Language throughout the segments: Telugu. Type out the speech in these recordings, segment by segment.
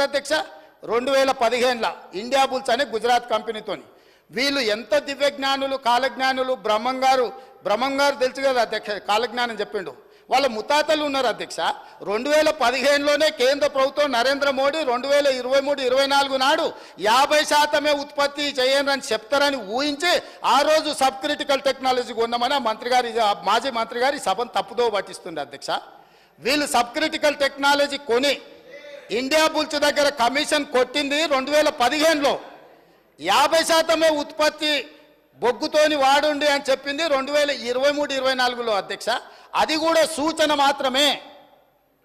అధ్యక్ష 2015 ఇండియా బుల్స్ అనే గుజరాత్ కంపెనీతోని వీళ్ళు ఎంత దివ్యజ్ఞానులు కాలజ్ఞానులు బ్రహ్మం గారు తెలుసు కదా అధ్యక్ష, కాలజ్ఞానం చెప్పిండు. వాళ్ళ ముతాతలు ఉన్నారు అధ్యక్ష. 2015లోనే కేంద్ర ప్రభుత్వం నరేంద్ర మోడీ 2023-24 నాడు 50% ఉత్పత్తి చేయండి అని చెప్తారని ఊహించి ఆ రోజు సబ్ క్రిటికల్ టెక్నాలజీ కొన్నామని మాజీ మంత్రి గారి సభను తప్పుదో పట్టిస్తుంది అధ్యక్ష. వీళ్ళు సబ్ క్రిటికల్ టెక్నాలజీ కొని ఇండియా బుల్స్ దగ్గర కమిషన్ కొట్టింది 2015లో. 50% ఉత్పత్తి బొగ్గుతోని వాడుండి అని చెప్పింది 2023-24లో అధ్యక్ష. అది కూడా సూచన మాత్రమే,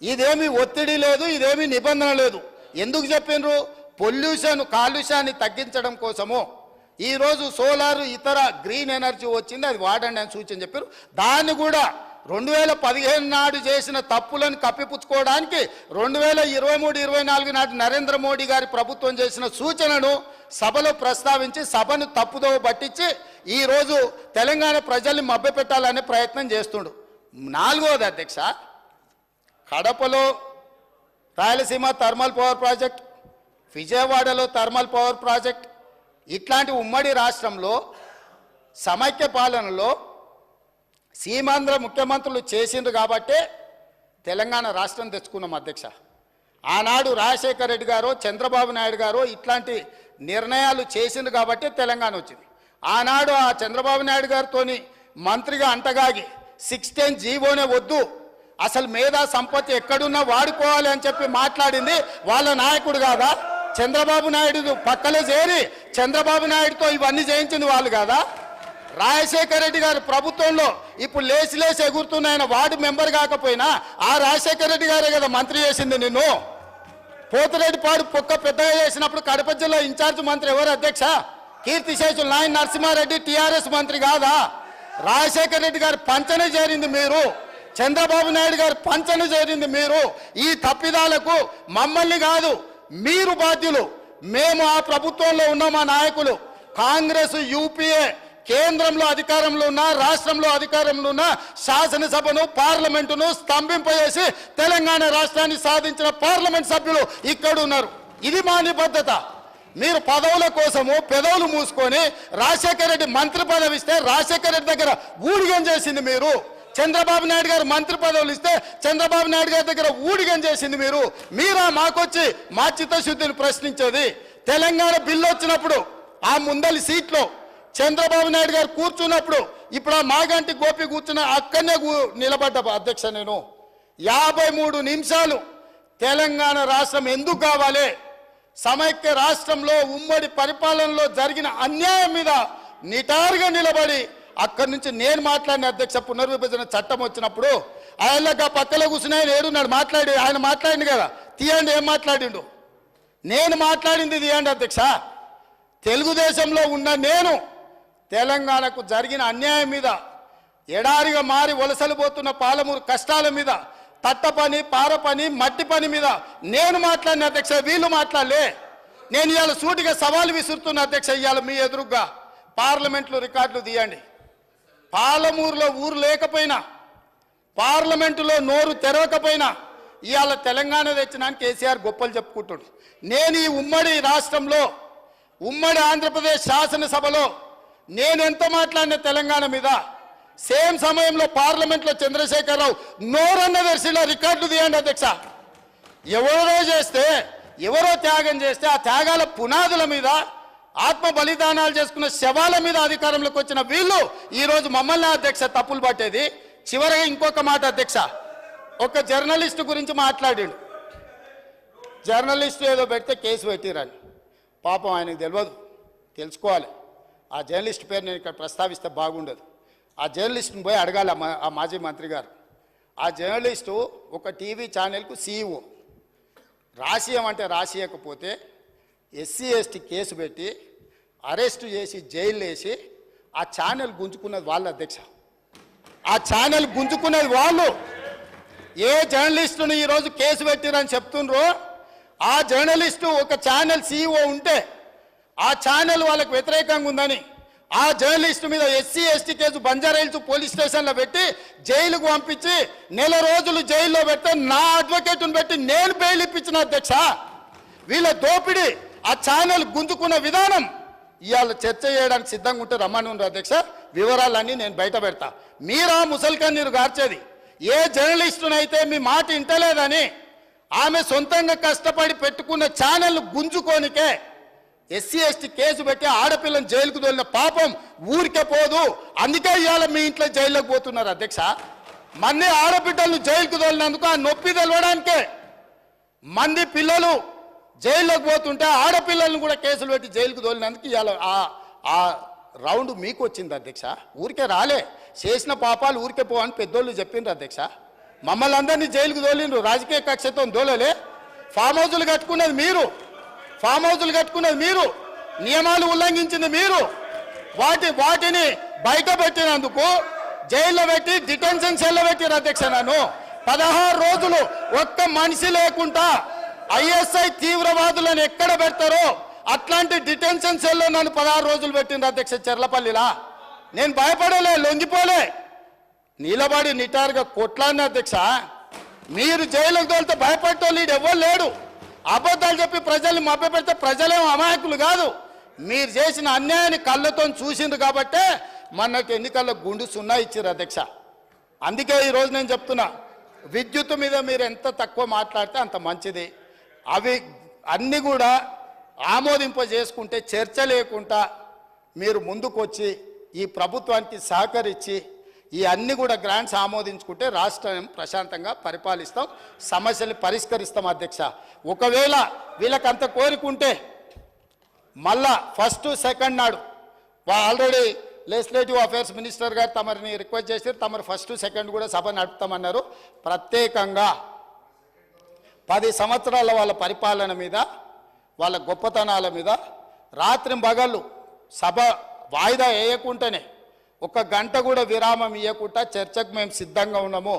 ఇదేమీ ఒత్తిడి లేదు, ఇదేమీ నిబంధన లేదు. ఎందుకు చెప్పిండ్రు? కాలుష్యాన్ని తగ్గించడం కోసము. ఈరోజు సోలార్ ఇతర గ్రీన్ ఎనర్జీ వచ్చింది, అది వాడండి అని సూచన చెప్పారు. దాన్ని కూడా 2015 నాడు చేసిన తప్పులను కప్పిపుచ్చుకోవడానికి 2023-24 నాటి నరేంద్ర మోడీ గారి ప్రభుత్వం చేసిన సూచనను సభలో ప్రస్తావించి సభను తప్పుదోవ పట్టించి ఈరోజు తెలంగాణ ప్రజల్ని మభ్యపెట్టాలనే ప్రయత్నం చేస్తుండు. 4వది అధ్యక్ష, కడపలో రాయలసీమ థర్మల్ పవర్ ప్రాజెక్ట్, విజయవాడలో థర్మల్ పవర్ ప్రాజెక్ట్, ఇట్లాంటి ఉమ్మడి రాష్ట్రంలో సమైక్య పాలనలో సీమాంధ్ర ముఖ్యమంత్రులు చేసిండ్రు కాబట్టే తెలంగాణ రాష్ట్రం తెచ్చుకున్నాం అధ్యక్ష. ఆనాడు రాజశేఖర రెడ్డి గారు చంద్రబాబు నాయుడు గారు ఇట్లాంటి నిర్ణయాలు చేసిండ్రు కాబట్టి తెలంగాణ వచ్చింది. ఆనాడు ఆ చంద్రబాబు నాయుడు గారితో మంత్రిగా అంటగాగి 16 జీవోనే వద్దు, అసలు మేధా సంపత్తి ఎక్కడున్నా వాడుకోవాలి అని చెప్పి మాట్లాడింది వాళ్ళ నాయకుడు కాదా? చంద్రబాబు నాయుడు పక్కలే చేరి చంద్రబాబు నాయుడుతో ఇవన్నీ చేయించింది వాళ్ళు కాదా? రాజశేఖర రెడ్డి గారి ప్రభుత్వంలో ఇప్పుడు లేచి ఎగురుతున్న ఆయన వార్డు మెంబర్ కాకపోయినా ఆ రాజశేఖర రెడ్డి గారే కదా మంత్రి చేసింది నిన్ను. పోతిరెడ్డిపాడు పొక్క పెద్దగా చేసినప్పుడు కడప జిల్లా ఇన్ఛార్జ్ మంత్రి ఎవరు అధ్యక్ష? కీర్తిశేషులు నాయన నరసింహారెడ్డి టీఆర్ఎస్ మంత్రి కాదా? రాజశేఖర రెడ్డి గారి పంచన చేరింది మీరు, చంద్రబాబు నాయుడు గారి పంచన చేరింది మీరు. ఈ తప్పిదాలకు మమ్మల్ని కాదు మీరు బాధ్యులు. మేము ఆ ప్రభుత్వంలో ఉన్న మా నాయకులు కాంగ్రెస్ యూపీఏ కేంద్రంలో అధికారంలో ఉన్న రాష్ట్రంలో అధికారంలో ఉన్న శాసనసభను పార్లమెంటును స్తంభింపజేసి తెలంగాణ రాష్ట్రాన్ని సాధించిన పార్లమెంట్ సభ్యులు ఇక్కడ ఉన్నారు. ఇది మా నిబద్ధత. మీరు పదవుల కోసము పెదవులు మూసుకొని రాజశేఖర రెడ్డి మంత్రి పదవి ఇస్తే రాజశేఖర రెడ్డి దగ్గర ఊడిగం చేసింది మీరు. చంద్రబాబు నాయుడు గారు మంత్రి పదవులు ఇస్తే చంద్రబాబు నాయుడు గారి దగ్గర ఊడిగం చేసింది మీరు. మీరా మాకొచ్చి మా చిత్తశుద్ధిని ప్రశ్నించేది? తెలంగాణ బిల్లు వచ్చినప్పుడు ఆ ముందలి సీట్లో చంద్రబాబు నాయుడు గారు కూర్చున్నప్పుడు ఇప్పుడు ఆ మాగంటి గోపి కూర్చున్న అక్కడనే నిలబడ్డ అధ్యక్ష. నేను 53 నిమిషాలు తెలంగాణ రాష్ట్రం ఎందుకు కావాలి, సమైక్య రాష్ట్రంలో ఉమ్మడి పరిపాలనలో జరిగిన అన్యాయం మీద నిటారుగా నిలబడి అక్కడి నుంచి నేను మాట్లాడిన అధ్యక్ష. పునర్విభజన చట్టం వచ్చినప్పుడు ఆయనగా పక్కలో కూర్చుని ఆయన ఏడున్నాడు ఆయన మాట్లాడింది కదా, తీయండి ఏం మాట్లాడిండు. నేను మాట్లాడింది తీయండి అధ్యక్ష. తెలుగుదేశంలో ఉన్న నేను తెలంగాణకు జరిగిన అన్యాయం మీద, ఎడారిగా మారి వలసలు పోతున్న పాలమూరు కష్టాల మీద, తట్ట పని పార పని మట్టి పని మీద నేను మాట్లాడిన అధ్యక్ష. వీళ్ళు మాట్లాడలే. నేను ఇవాళ సూటిగా సవాలు విసురుతున్న అధ్యక్ష. ఇవాళ మీ ఎదురుగా పార్లమెంట్లో రికార్డులు తీయండి. పాలమూరులో ఊరు లేకపోయినా, పార్లమెంటులో నోరు తెరవకపోయినా ఇవాళ తెలంగాణ తెచ్చినానికి కేసీఆర్ గొప్పలు చెప్పుకుంటాడు. నేను ఈ ఉమ్మడి రాష్ట్రంలో ఉమ్మడి ఆంధ్రప్రదేశ్ శాసనసభలో నేను ఎంత మాట్లాడిన తెలంగాణ మీద, సేమ్ సమయంలో పార్లమెంట్లో చంద్రశేఖరరావు నోరన్న దర్శిలో రికార్డులు తీయండి అధ్యక్ష. ఎవరో త్యాగం చేస్తే ఆ త్యాగాల పునాదుల మీద ఆత్మ బలిదానాలు చేసుకున్న శవాల మీద అధికారంలోకి వచ్చిన వీళ్ళు ఈరోజు మమ్మల్ని అధ్యక్ష తప్పులు పట్టేది. చివరిగా ఇంకొక మాట అధ్యక్ష, ఒక జర్నలిస్టు గురించి మాట్లాడాడు. జర్నలిస్టు ఏదో పెడితే కేసు పెట్టిరని. పాపం ఆయనకు తెలియదు, తెలుసుకోవాలి. ఆ జర్నలిస్ట్ పేరు నేను ఇక్కడ ప్రస్తావిస్తే బాగుండదు. ఆ జర్నలిస్ట్ని పోయి అడగాలి ఆ మాజీ మంత్రి గారు. ఆ జర్నలిస్టు ఒక టీవీ ఛానల్కు సీఈఓ. రాసియమంటే రాసియకపోతే ఎస్సీ ఎస్టీ కేసు పెట్టి అరెస్టు చేసి జైలు వేసి ఆ ఛానల్ గుంజుకున్నది వాళ్ళు అధ్యక్ష. ఆ ఛానల్ గుంజుకున్నది వాళ్ళు. ఏ జర్నలిస్టును ఈరోజు కేసు పెట్టిరని చెప్తుండ్రో ఆ జర్నలిస్టు ఒక ఛానల్ సీఈఓ ఉంటే ఆ ఛానల్ వాళ్ళకు వ్యతిరేకంగా ఉందని ఆ జర్నలిస్టు మీద SC ST case Banjara Hills police స్టేషన్లో పెట్టి జైలుకు పంపించి నెల రోజులు జైల్లో పెడితే నా అడ్వకేట్ను పెట్టి నేను బెయిల్ ఇప్పించిన అధ్యక్ష. వీళ్ళ దోపిడీ ఆ ఛానల్ గుంజుకున్న విధానం ఇవాళ చర్చ చేయడానికి సిద్ధంగా ఉంటే రమ్మని ఉన్నారు అధ్యక్ష. వివరాలన్నీ నేను బయట పెడతా. మీరా ముసలికన్నీరు గార్చేది ఏ జర్నలిస్టునైతే మీ మాట ఇంటలేదని ఆమె సొంతంగా కష్టపడి పెట్టుకున్న ఛానల్ గుంజుకోనికే ఎస్సీ ఎస్టీ కేసు పెట్టి ఆడపిల్లని జైలుకు తోలిన పాపం ఊరికే పోదు. అందుకే ఇవాళ మీ ఇంట్లో జైల్లోకి పోతున్నారు అధ్యక్ష. మంది ఆడబిడ్డలను జైలుకు తోలినందుకు ఆ నొప్పి తెలవడానికే మంది పిల్లలు జైల్లోకి పోతుంటే ఆడపిల్లలను కూడా కేసులు పెట్టి జైలుకు తోలినందుకు ఇవాళ ఆ రౌండ్ మీకు వచ్చింది అధ్యక్ష. ఊరికే రాలే, చేసిన పాపాలు ఊరికే పో అని పెద్దోళ్ళు చెప్పిండ్రు అధ్యక్ష. మమ్మల్ని అందరినీ జైలుకు తోలిండ్రు, రాజకీయ కక్షతో దోలలే. ఫామ్ హౌజులు కట్టుకున్నది మీరు, ఫామ్ హౌజులు కట్టుకున్నది మీరు, నియమాలు ఉల్లంఘించింది మీరు. వాటిని బయట పెట్టినందుకు జైల్లో పెట్టి డిటెన్షన్ సెల్లో పెట్టిరు అధ్యక్ష. నన్ను 16 రోజులు ఒక్క మనిషి లేకుండా ఐఎస్ఐ తీవ్రవాదులను ఎక్కడ పెడతారో అట్లాంటి డిటెన్షన్ సెల్లో నన్ను 16 రోజులు పెట్టిండ్రు అధ్యక్ష చెర్లపల్లిలా. నేను భయపడలే, లొంగిపోలే, నిలబడి నిటారుగా కొట్లాడిన అధ్యక్ష. మీరు జైలుకు తోలితే భయపడటోళ్ళు ఎవరు లేడు. అబద్ధాలు చెప్పి ప్రజల్ని మభ్యపెడితే ప్రజలేమో అమాయకులు కాదు. మీరు చేసిన అన్యాయాన్ని కళ్ళతో చూసిండ్రు కాబట్టే మొన్నటి ఎన్నికల్లో గుండు సున్నా ఇచ్చారు అధ్యక్ష. అందుకే ఈరోజు నేను చెప్తున్నా, విద్యుత్ మీద మీరు ఎంత తక్కువ మాట్లాడితే అంత మంచిది. అవి అన్నీ కూడా ఆమోదింపజేసుకుంటే చర్చ లేకుండా మీరు ముందుకొచ్చి ఈ ప్రభుత్వానికి సహకరించి ఈ అన్ని కూడా గ్రాంట్స్ ఆమోదించుకుంటే రాష్ట్రం ప్రశాంతంగా పరిపాలిస్తాం, సమస్యలు పరిష్కరిస్తాం అధ్యక్ష. ఒకవేళ వీళ్ళకంత కోరికుంటే మళ్ళా ఫస్ట్ సెకండ్ నాడు ఆల్రెడీ లెజిస్లేటివ్ అఫేర్స్ మినిస్టర్ గారు తమరిని రిక్వెస్ట్ చేశారు, తమరు ఫస్ట్ సెకండ్ కూడా సభ నడుపుతామన్నారు. ప్రత్యేకంగా 10 సంవత్సరాల వాళ్ళ పరిపాలన మీద, వాళ్ళ గొప్పతనాల మీద రాత్రింబగళ్ళు సభ వాయిదా వేయకుండానే 1 గంట కూడా విరామం ఇవ్వకుండా చర్చకు మేము సిద్ధంగా ఉన్నాము.